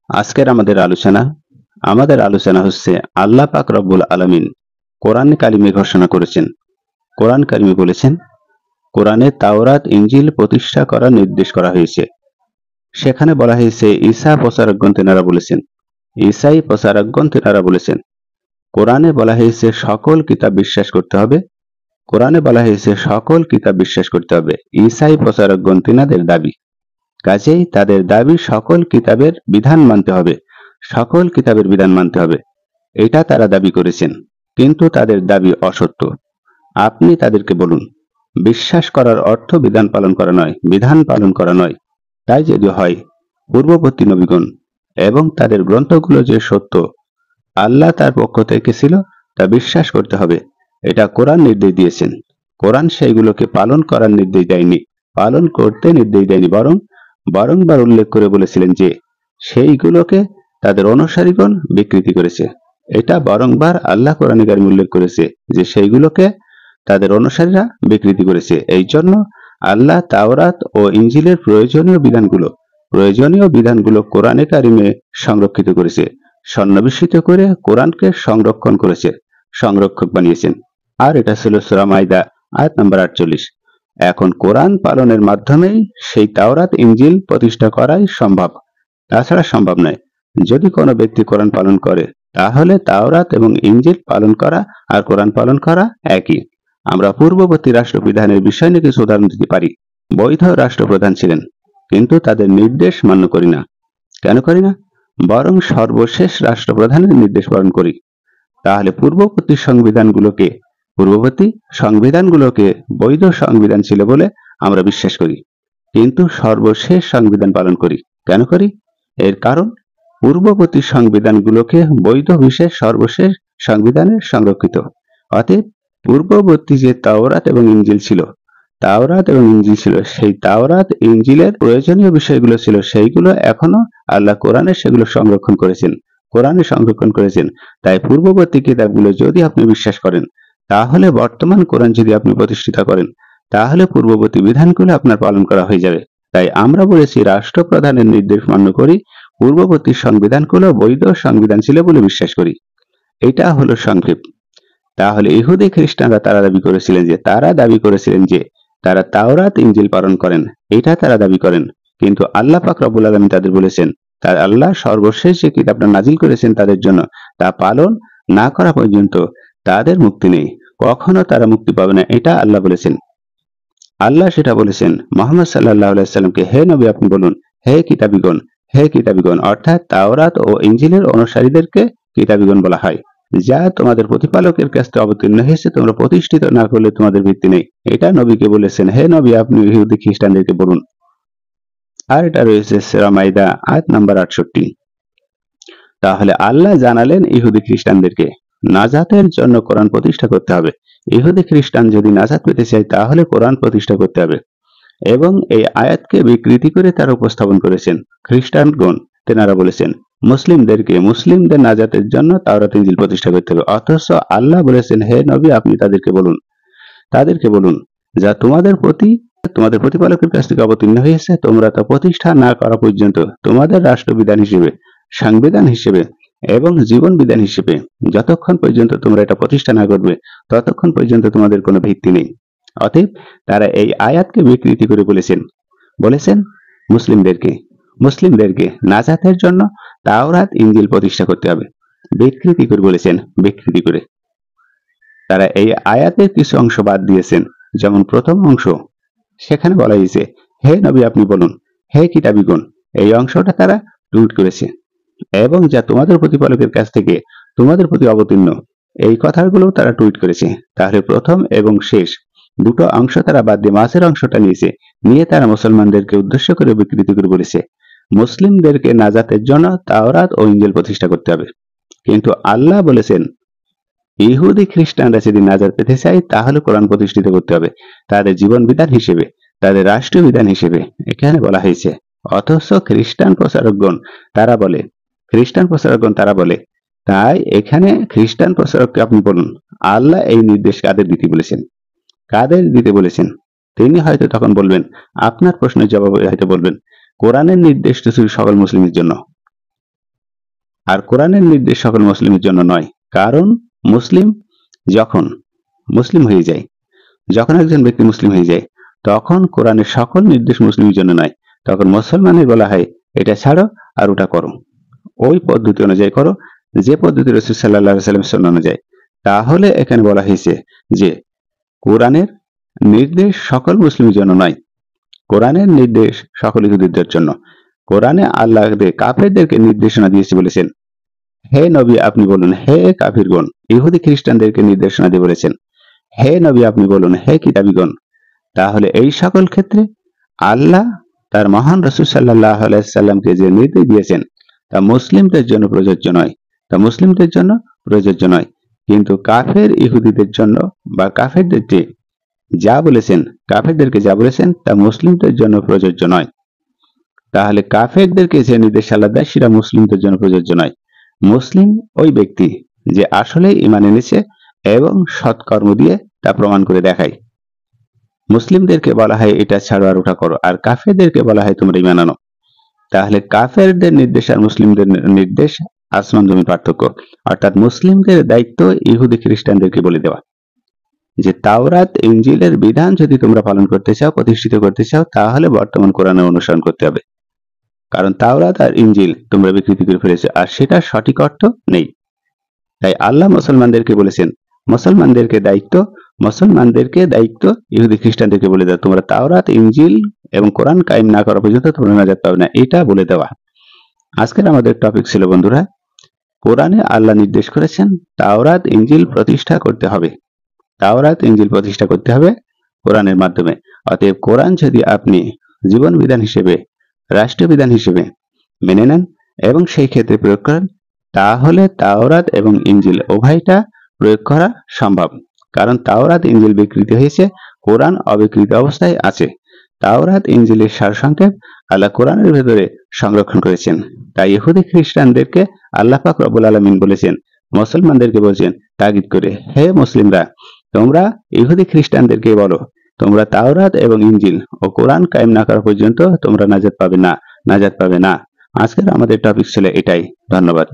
আজকের আমাদের আলোচনা হচ্ছে আল্লাহ পাক রব্বুল আলামিন কোরআন কারিমে ঘোষণা করেছেন। কোরআন কারিমে বলেছেন, কোরআনে তাওরাত ইনজিল প্রতিষ্ঠা করার নির্দেশ করা হয়েছে। সেখানে বলা হয়েছে ঈসা প্রচারকগণ তেনারা বলেছেন, ঈসাই প্রচারকগণ তেনারা বলেছেন। কোরআনে বলা হয়েছে সকল কিতাব বিশ্বাস করতে হবে। কোরআনে বলা হয়েছে সকল কিতাব বিশ্বাস করতে হবে। ঈসাই প্রচারকগণ তেনাদের দাবি। কাজেই তাদের দাবি সকল কিতাবের বিধান মানতে হবে, সকল কিতাবের বিধান মানতে হবে, এটা তারা দাবি করেছেন। কিন্তু তাদের দাবি অসত্য। আপনি তাদেরকে বলুন, বিশ্বাস করার অর্থ বিধান পালন করা নয়, বিধান পালন করা নয়। তাই যদি হয়, পূর্ববর্তী নবীগণ এবং তাদের গ্রন্থগুলো যে সত্য, আল্লাহ তার পক্ষ থেকে ছিল, তা বিশ্বাস করতে হবে। এটা কোরআন নির্দেশ দিয়েছেন। কোরআন সেইগুলোকে পালন করার নির্দেশ দেয়নি, পালন করতে নির্দেশ দেয়নি, বারংবার উল্লেখ করে বলেছিলেন যে সেইগুলোকে তাদের অনুসারীগণ বিকৃতি করেছে। এটা বারংবার আল্লাহ কোরআনে কারিমে উল্লেখ করেছে যে সেইগুলোকে তাদের অনুসারীরা বিকৃতি করেছে। এই জন্য আল্লাহ তাওরাত ও ইনজিলের প্রয়োজনীয় বিধানগুলো কোরআনে কারিমে সংরক্ষিত করেছে, সন্নিবেশিত করে কোরআনকে সংরক্ষণ করেছে, সংরক্ষক বানিয়েছেন। আর এটা ছিল সূরা মাইদা আয়াত নাম্বার 48। এখন কোরআন পালনের মাধ্যমেই সেই তাওরাত ইনজিল প্রতিষ্ঠা করাই সম্ভব, তাছাড়া সম্ভব নয়। যদি কোনো ব্যক্তি কোরআন পালন করে, তাহলে তাওরাত এবং ইনজিল পালন করা আর কোরআন পালন করা একই। আমরা পূর্ববর্তী রাষ্ট্রবিধানের বিষয় নিয়ে কিছু উদাহরণ দিতে পারি। বৈধ রাষ্ট্রপ্রধান ছিলেন, কিন্তু তাদের নির্দেশ মান্য করি না। কেন করি না? বরং সর্বশেষ রাষ্ট্রপ্রধানের নির্দেশ পালন করি। তাহলে পূর্ববর্তী সংবিধানগুলোকে বৈধ সংবিধান ছিল বলে আমরা বিশ্বাস করি, কিন্তু সর্বশেষ সংবিধান পালন করি। কেন করি? এর কারণ পূর্ববর্তী সংবিধানগুলোকে বৈধ বিশেষ সর্বশেষ সংবিধানে সংরক্ষিত। অতএব পূর্ববর্তী যে তাওরাত এবং ইনজিল ছিল, সেই তাওরাত ইনজিলের প্রয়োজনীয় বিষয়গুলো ছিল, সেইগুলো এখনো আল্লাহ কোরআনে সেগুলো সংরক্ষণ করেছেন। তাই পূর্ববর্তী কিতাবগুলো যদি আপনি বিশ্বাস করেন, তাহলে বর্তমান কোরআন যদি আপনি প্রতিষ্ঠিত করেন, তাহলে পূর্ববর্তী বিধানগুলো আপনার পালন করা হয়ে যাবে। তাই আমরা বলেছি রাষ্ট্রপ্রধানের নির্দেশ মান্য করি, পূর্ববর্তী সংবিধানগুলো বৈধ সংবিধান ছিল বলে বিশ্বাস করি। এটা হলো সংক্ষেপ। তাহলে ইহুদি খ্রিস্টানরা তারা দাবি করেছিলেন যে তারা তাওরাত ইনজিল পালন করেন, এটা তারা দাবি করেন। কিন্তু আল্লাহ পাক রব্বুল আলামিন তাদের বলেছেন, তার আল্লাহ সর্বশেষ যে কিতাবটা নাজিল করেছেন তাদের জন্য, তা পালন না করা পর্যন্ত তাদের মুক্তি নেই, কখনো তারা মুক্তি পাবে না, এটা আল্লাহ বলেছেন। আল্লাহ সেটা বলেছেন মুহাম্মদ সাল্লাল্লাহু আলাইহি সাল্লামকে, হে নবী আপনি বলুন, হে কিতাবীগণ, অর্থাৎ তাওরাত ও ইনজিলের অনুসারীদেরকে কিতাবীগণ বলা হয়, যা তোমাদের প্রতিপালকের কাছ থেকে অবতীর্ণ হয়েছে, তোমরা প্রতিষ্ঠিত না করলে তোমাদের ভিত্তি নেই। এটা নবীকে বলেছেন, হে নবী আপনি ইহুদি খ্রিস্টানদেরকে বলুন। আর এটা রয়েছে সূরা মাইদা আয়াত নাম্বার 68। তাহলে আল্লাহ জানালেন ইহুদি খ্রিস্টানদেরকে নাজাতের জন্য কোরআন প্রতিষ্ঠা করতে হবে। ইহুদি খ্রিস্টান যদি নাজাত পেতে চায়, তাহলে কোরআন প্রতিষ্ঠা করতে হবে। এবং এই আয়াতকে বিকৃতি করে তারা উপস্থাপন করেছেন। খ্রিস্টানগণ তেনারা বলেছেন মুসলিমদের নাজাতের জন্য তাওরাত ইনজিল প্রতিষ্ঠা করতে হবে। অথচ আল্লাহ বলেছেন, হে নবী আপনি তাদেরকে বলুন যা তোমাদের প্রতিপালকের কাছ থেকে অবতীর্ণ হয়েছে, তোমরা তা প্রতিষ্ঠা না করা পর্যন্ত তোমাদের রাষ্ট্রবিধান হিসেবে, সংবিধান হিসেবে এবং জীবন বিধান হিসেবে যতক্ষণ পর্যন্ত তোমরা এটা প্রতিষ্ঠা না করবে, ততক্ষণ পর্যন্ত তোমাদের কোনো ভিত্তি নেই। অতএব তারা এই আয়াতকে বিকৃতি করে বলেছেন মুসলিমদেরকে নাজাতের জন্য তাওরাত ইনজিল প্রতিষ্ঠা করতে হবে। বিকৃতি করে তারা এই আয়াতের কিছু অংশ বাদ দিয়েছেন। যেমন প্রথম অংশ, সেখানে বলা হয়েছে, হে নবী আপনি বলুন, হে কিতাবীগণ, এই অংশটা তারা টুইট করেছে। এবং যা তোমাদের প্রতিপালকের কাছ থেকে তোমাদের প্রতি অবতীর্ণ, এই কথাগুলো তারা টুইট করেছে। তাহলে প্রথম এবং শেষ দুটো অংশ তারা বাদ দিয়ে মাঝের অংশটা নিয়ে তারা মুসলমানদেরকে উদ্দেশ্য করে বিকৃতি করে বলেছে মুসলিমদেরকে নাজাতের জন্য তাওরাত ও ইনজিল প্রতিষ্ঠা করতে হবে। কিন্তু আল্লাহ বলেছেন, ইহুদি খ্রিস্টানরা যদি নাজাত পেতে চায়, তাহলে কোরআন প্রতিষ্ঠিত করতে হবে তাদের জীবন বিধান হিসেবে, তাদের রাষ্ট্রীয় বিধান হিসেবে, এখানে বলা হয়েছে। অথচ খ্রিস্টান প্রচারকগণ তারা বলে, তাই এখানে খ্রিস্টান প্রচারককে আপনি বলুন, আল্লাহ এই নির্দেশ কাদের দিতে বলেছেন? তিনি হয়তো তখন বলবেন, আপনার প্রশ্নের জবাবে হয়তো বলবেন, কোরআনের নির্দেশ তো ছিল সকল মুসলিমের জন্য। আর কোরআনের নির্দেশ সকল মুসলিমের জন্য নয়। কারণ মুসলিম যখন মুসলিম হয়ে যায়, যখন একজন ব্যক্তি মুসলিম হয়ে যায়, তখন কোরআনের সকল নির্দেশ মুসলিমের জন্য নয়। তখন মুসলমানের বলা হয় এটা ছাড়ো আর ওটা করো, ওই পদ্ধতি অনুযায়ী করো যে পদ্ধতি রাসূল সাল্লাল্লাহু আলাইহি ওয়াসাল্লামের সুন্নাহ অনুযায়ী। তাহলে এখানে বলা হয়েছে যে কোরআনের নির্দেশ সকল মুসলিমের জন্য নয়, কোরআনের নির্দেশ সকল ইহুদিদের জন্য। কোরআনে আল্লাহ কাফেরদেরকে নির্দেশনা দিয়েছে, বলেছেন হে নবী আপনি বলুন হে কাফিরগণ। ইহুদি খ্রিস্টানদেরকে নির্দেশনা দিয়ে বলেছেন হে নবী আপনি বলুন হে কিতাবীগণ। তাহলে এই সকল ক্ষেত্রে আল্লাহ তার মহান রাসূল সাল্লাল্লাহু আলাইহি সাল্লামকে যে নির্দেশ দিয়েছেন তা মুসলিমদের জন্য প্রযোজ্য নয়, তা মুসলিমদের জন্য প্রযোজ্য নয়। কিন্তু কাফের ইহুদিদের জন্য বা কাফেরদেরকে যা বলেছেন, কাফেরদেরকে যা বলেছেন তা মুসলিমদের জন্য প্রযোজ্য নয়। তাহলে কাফেরদেরকে যে নির্দেশ আল্লাহ দেয় সেটা মুসলিমদের জন্য প্রযোজ্য নয়। মুসলিম ওই ব্যক্তি যে আসলে ঈমান এনেছে এবং সৎকর্ম দিয়ে তা প্রমাণ করে দেখায়। মুসলিমদেরকে বলা হয় এটা ছাড়ো আর ওটা করো, আর কাফেরদেরকে বলা হয় তোমরা ঈমান আনো। তাহলে কাফেরদের নির্দেশ আর মুসলিমদের নির্দেশ আসমান জমির পার্থক্য। অর্থাৎ মুসলিমদের দায়িত্ব ইহুদি খ্রিস্টানদেরকে বলে দেওয়া যে তাওরাত ইনজিলের বিধান যদি তোমরা পালন করতে চাও, প্রতিষ্ঠিত করতে চাও, তাহলে বর্তমান কোরআনের অনুসরণ করতে হবে। কারণ তাওরাত আর ইনজিল তোমরা বিকৃতি করে ফেলেছো আর সেটা সঠিক অর্থ নেই। তাই আল্লাহ মুসলমানদেরকে বলেছেন মুসলমানদেরকে দায়িত্ব ইহুদি খ্রিস্টানদেরকে বলে দেওয়া তোমরা তাওরাত ইনজিল এবং কোরআন কায়েম না করা পর্যন্ত তোমরা নাজাত পাবে না, এটা বলে দেওয়া। আজকের আমাদের টপিক ছিল বন্ধুরা, কোরআনে আল্লাহ নির্দেশ করেছেন তাওরাত ইনজিল প্রতিষ্ঠা করতে হবে, তাওরাত ইনজিল প্রতিষ্ঠা করতে হবে কোরআনের মাধ্যমে। অতএব কোরআন যদি আপনি জীবন বিধান হিসেবে, রাষ্ট্রীয় বিধান হিসেবে মেনে নেন এবং সেই ক্ষেত্রে প্রয়োগ করেন, তাহলে তাওরাত এবং ইনজিল উভয়টা প্রয়োগ করা সম্ভব। কারণ তাওরাত ইনজিল বিকৃত হয়েছে, কোরআন অবিকৃত অবস্থায় আছে। তাওরাত ইনজিলের সারসংক্ষেপ আল্লাহ কোরআনের ভেতরে সংরক্ষণ করেছেন। তাই ইহুদি খ্রিস্টানদেরকে আল্লাহ পাক রব্বুল আলামিন বলেছেন, মুসলমানদেরকে বলছেন তাগিদ করে, হে মুসলিমরা তোমরা ইহুদি খ্রিস্টানদেরকে বলো তোমরা তাওরাত এবং ইনজিল ও কোরআন কায়েম না করা পর্যন্ত তোমরা নাজাত পাবে না। আজকের আমাদের টপিক ছিল এটাই। ধন্যবাদ।